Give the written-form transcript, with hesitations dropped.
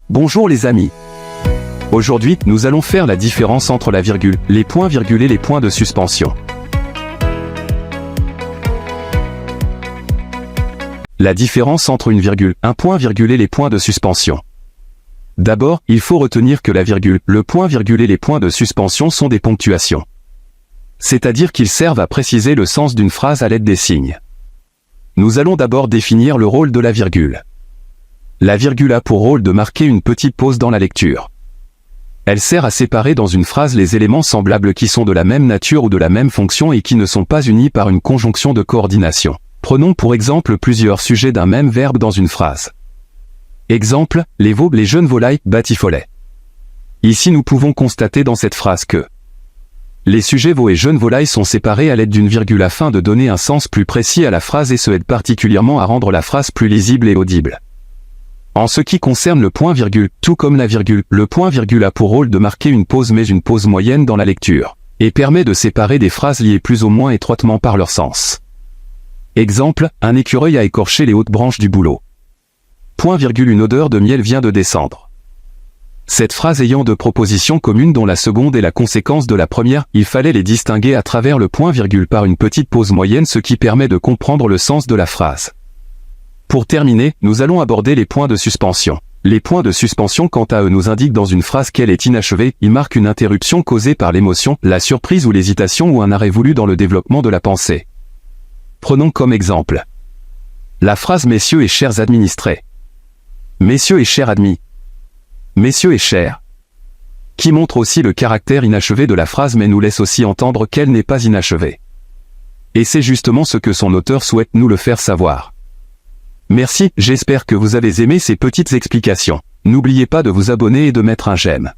Bonjour les amis. Aujourd'hui, nous allons faire la différence entre la virgule, les points virgulés et les points de suspension. La différence entre une virgule, un point virgulé et les points de suspension. D'abord, il faut retenir que la virgule, le point virgulé et les points de suspension sont des ponctuations. C'est-à-dire qu'ils servent à préciser le sens d'une phrase à l'aide des signes. Nous allons d'abord définir le rôle de la virgule. La virgule a pour rôle de marquer une petite pause dans la lecture. Elle sert à séparer dans une phrase les éléments semblables qui sont de la même nature ou de la même fonction et qui ne sont pas unis par une conjonction de coordination. Prenons pour exemple plusieurs sujets d'un même verbe dans une phrase. Exemple, les jeunes volailles batifolaient. Ici nous pouvons constater dans cette phrase que les sujets veaux et jeunes volailles sont séparés à l'aide d'une virgule afin de donner un sens plus précis à la phrase et ce aide particulièrement à rendre la phrase plus lisible et audible. En ce qui concerne le point virgule, tout comme la virgule, le point virgule a pour rôle de marquer une pause mais une pause moyenne dans la lecture, et permet de séparer des phrases liées plus ou moins étroitement par leur sens. Exemple, un écureuil a écorché les hautes branches du bouleau. Point virgule, une odeur de miel vient de descendre. Cette phrase ayant deux propositions communes dont la seconde est la conséquence de la première, il fallait les distinguer à travers le point virgule par une petite pause moyenne ce qui permet de comprendre le sens de la phrase. Pour terminer, nous allons aborder les points de suspension. Les points de suspension quant à eux nous indiquent dans une phrase qu'elle est inachevée, ils marquent une interruption causée par l'émotion, la surprise ou l'hésitation ou un arrêt voulu dans le développement de la pensée. Prenons comme exemple la phrase « Messieurs et chers administrés ». Messieurs et chers admis. Messieurs et chers. Qui montre aussi le caractère inachevé de la phrase mais nous laisse aussi entendre qu'elle n'est pas inachevée. Et c'est justement ce que son auteur souhaite nous le faire savoir. Merci, j'espère que vous avez aimé ces petites explications. N'oubliez pas de vous abonner et de mettre un j'aime.